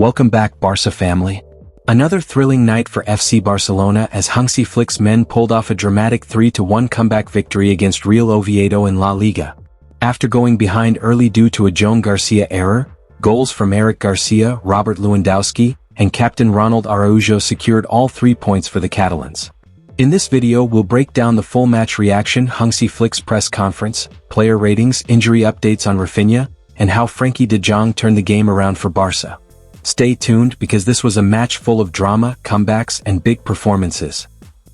Welcome back, Barça family. Another thrilling night for FC Barcelona as HANSI Flick's men pulled off a dramatic 3-1 comeback victory against Real Oviedo in La Liga. After going behind early due to a Joan Garcia error, goals from Eric Garcia, Robert Lewandowski, and captain Ronald ARAUJO'S secured all 3 points for the Catalans. In this video we'll break down the full match reaction, HANSI Flick's press conference, player ratings, injury updates on RAPHINHA, and how Frenkie de Jong turned the game around for Barça. Stay tuned because this was a match full of drama, comebacks, and big performances.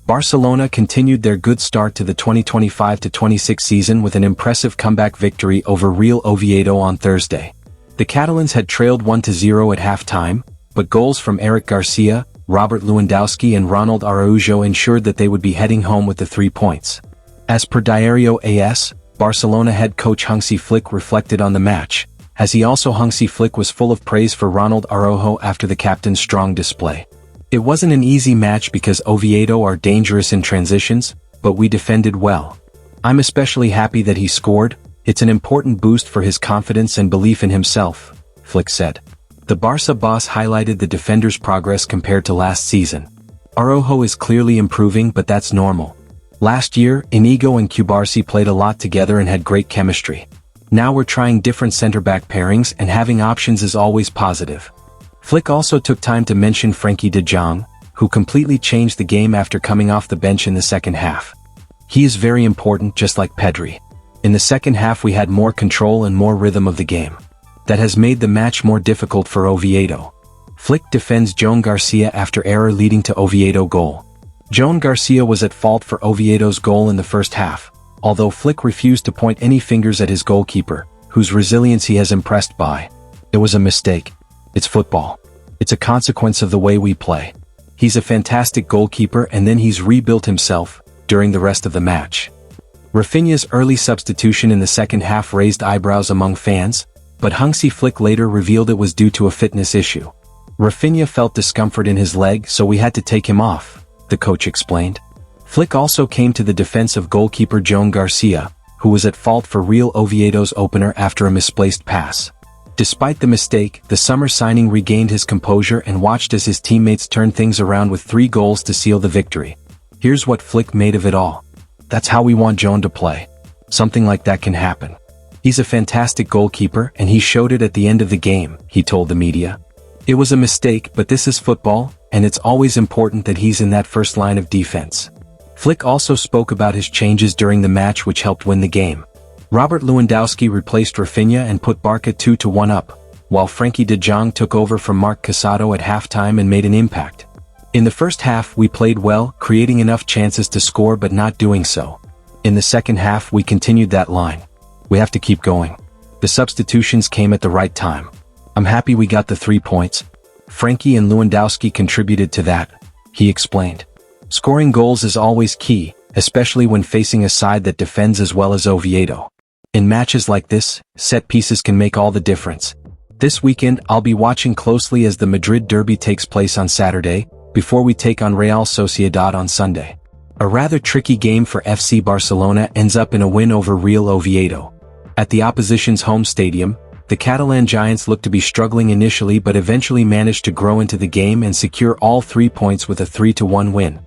Barcelona continued their good start to the 2025-26 season with an impressive comeback victory over Real Oviedo on Thursday. The Catalans had trailed 1-0 at halftime, but goals from Eric Garcia, Robert Lewandowski and Ronald ARAUJO ensured that they would be heading home with the 3 points. As per Diario AS, Barcelona head coach HANSI Flick reflected on the match, as he also HANSI Flick was full of praise for Ronald ARAUJO after the captain's strong display. It wasn't an easy match because Oviedo are dangerous in transitions, but we defended well. I'm especially happy that he scored. It's an important boost for his confidence and belief in himself, Flick said. The Barça boss highlighted the defender's progress compared to last season. ARAUJO is clearly improving, but that's normal. Last year, Inigo and Cubarsí played a lot together and had great chemistry. Now we're trying different center-back pairings and having options is always positive. Flick also took time to mention Frenkie de Jong, who completely changed the game after coming off the bench in the second half. He is very important, just like Pedri. In the second half we had more control and more rhythm of the game. That has made the match more difficult for Oviedo. Flick defends Joan Garcia after error leading to Oviedo goal. Joan Garcia was at fault for Oviedo's goal in the first half, although Flick refused to point any fingers at his goalkeeper, whose resilience he has impressed by. It was a mistake. It's football. It's a consequence of the way we play. He's a fantastic goalkeeper and then he's rebuilt himself during the rest of the match. RAPHINHA'S early substitution in the second half raised eyebrows among fans, but HANSI Flick later revealed it was due to a fitness issue. RAPHINHA felt discomfort in his leg, so we had to take him off, the coach explained. Flick also came to the defense of goalkeeper Joan Garcia, who was at fault for Real Oviedo's opener after a misplaced pass. Despite the mistake, the summer signing regained his composure and watched as his teammates turned things around with 3 goals to seal the victory. Here's what Flick made of it all. That's how we want Joan to play. Something like that can happen. He's a fantastic goalkeeper and he showed it at the end of the game, he told the media. It was a mistake, but this is football, and it's always important that he's in that first line of defense. Flick also spoke about his changes during the match which helped win the game. Robert Lewandowski replaced RAPHINHA and put Barça 2-1 up, while Frenkie de Jong took over from Marc Casado at halftime and made an impact. In the first half we played well, creating enough chances to score but not doing so. In the second half we continued that line. We have to keep going. The substitutions came at the right time. I'm happy we got the 3 points. Frenkie and Lewandowski contributed to that, he explained. Scoring goals is always key, especially when facing a side that defends as well as Oviedo. In matches like this, set pieces can make all the difference. This weekend I'll be watching closely as the Madrid derby takes place on Saturday, before we take on Real Sociedad on Sunday. A rather tricky game for FC Barcelona ends up in a win over Real Oviedo. At the opposition's home stadium, the Catalan Giants looked to be struggling initially but eventually managed to grow into the game and secure all 3 points with a 3-1 win.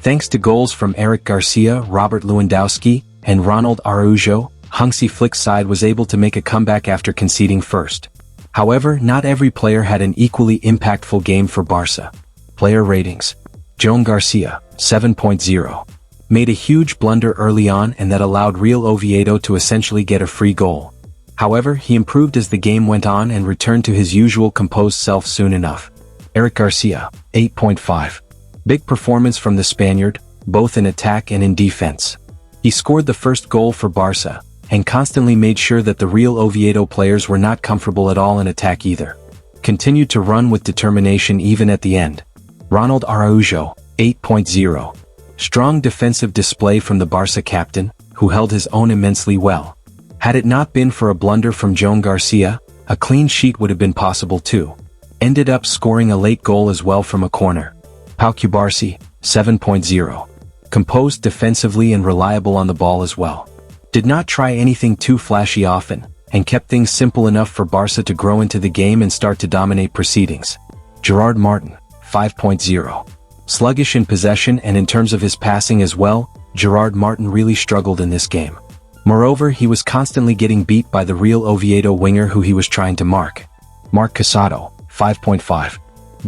Thanks to goals from Eric Garcia, Robert Lewandowski, and Ronald ARAUJO, HANSI Flick's side was able to make a comeback after conceding first. However, not every player had an equally impactful game for Barça. Player ratings. Joan Garcia, 7.0. Made a huge blunder early on and that allowed Real Oviedo to essentially get a free goal. However, he improved as the game went on and returned to his usual composed self soon enough. Eric Garcia, 8.5. Big performance from the Spaniard, both in attack and in defense. He scored the first goal for Barça, and constantly made sure that the Real Oviedo players were not comfortable at all in attack either. Continued to run with determination even at the end. Ronald ARAUJO, 8.0. Strong defensive display from the Barça captain, who held his own immensely well. Had it not been for a blunder from Joan Garcia, a clean sheet would have been possible too. Ended up scoring a late goal as well from a corner. Pau Cubarsí, 7.0. Composed defensively and reliable on the ball as well. Did not try anything too flashy often, and kept things simple enough for Barça to grow into the game and start to dominate proceedings. Gerard Martin, 5.0. Sluggish in possession and in terms of his passing as well, Gerard Martin really struggled in this game. Moreover, he was constantly getting beat by the Real Oviedo winger who he was trying to mark. Marc Casado, 5.5.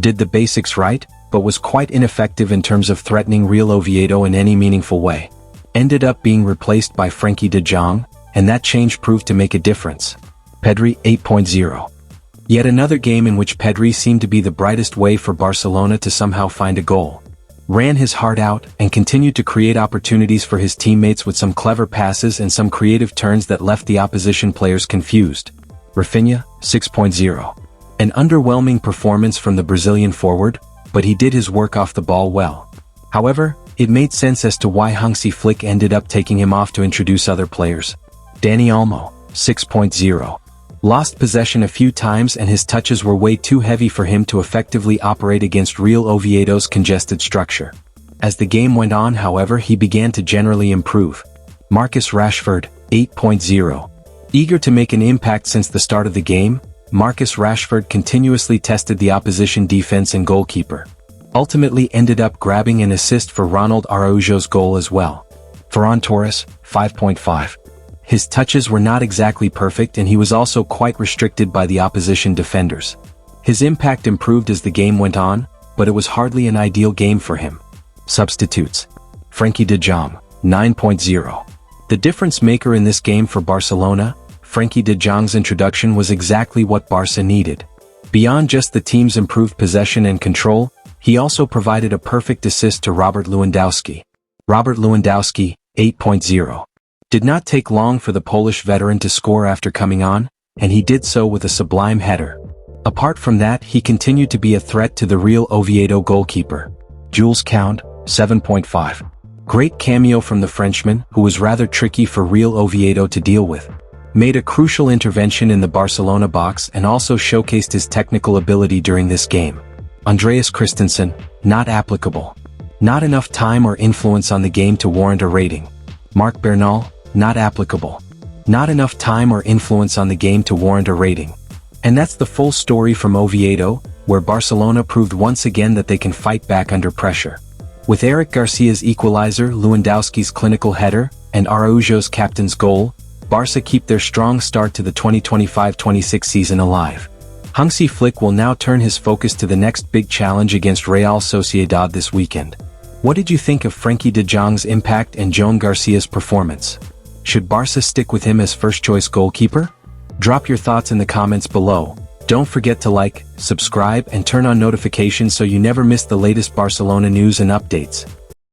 Did the basics right, but was quite ineffective in terms of threatening Real Oviedo in any meaningful way. Ended up being replaced by Frenkie de Jong, and that change proved to make a difference. Pedri, 8.0. Yet another game in which Pedri seemed to be the brightest way for Barcelona to somehow find a goal. Ran his heart out and continued to create opportunities for his teammates with some clever passes and some creative turns that left the opposition players confused. RAPHINHA, 6.0. An underwhelming performance from the Brazilian forward, but he did his work off the ball well. However, it made sense as to why HANSI Flick ended up taking him off to introduce other players. Dani Olmo, 6.0. Lost possession a few times and his touches were way too heavy for him to effectively operate against Real Oviedo's congested structure. As the game went on, however, he began to generally improve. Marcus Rashford, 8.0. Eager to make an impact since the start of the game, Marcus Rashford continuously tested the opposition defense and goalkeeper. Ultimately ended up grabbing an assist for Ronald ARAUJO'S goal as well. Ferran Torres, 5.5. His touches were not exactly perfect and he was also quite restricted by the opposition defenders. His impact improved as the game went on, but it was hardly an ideal game for him. Substitutes. Frenkie de Jong, 9.0. The difference maker in this game for Barcelona, Frenkie de Jong's introduction was exactly what Barça needed. Beyond just the team's improved possession and control, he also provided a perfect assist to Robert Lewandowski. Robert Lewandowski, 8.0. Did not take long for the Polish veteran to score after coming on, and he did so with a sublime header. Apart from that, he continued to be a threat to the Real Oviedo goalkeeper. Jules Kounde, 7.5. Great cameo from the Frenchman, who was rather tricky for Real Oviedo to deal with. Made a crucial intervention in the Barcelona box and also showcased his technical ability during this game. Andreas Christensen, not applicable. Not enough time or influence on the game to warrant a rating. Marc Bernal, not applicable. Not enough time or influence on the game to warrant a rating. And that's the full story from Oviedo, where Barcelona proved once again that they can fight back under pressure. With Joan Garcia'S equalizer, Lewandowski's clinical header, and ARAUJO'S captain's goal, Barça keep their strong start to the 2025-26 season alive. HANSI Flick will now turn his focus to the next big challenge against Real Sociedad this weekend. What did you think of Frenkie de Jong's impact and Joan Garcia'S performance? Should Barça stick with him as first-choice goalkeeper? Drop your thoughts in the comments below. Don't forget to like, subscribe, and turn on notifications so you never miss the latest Barcelona news and updates.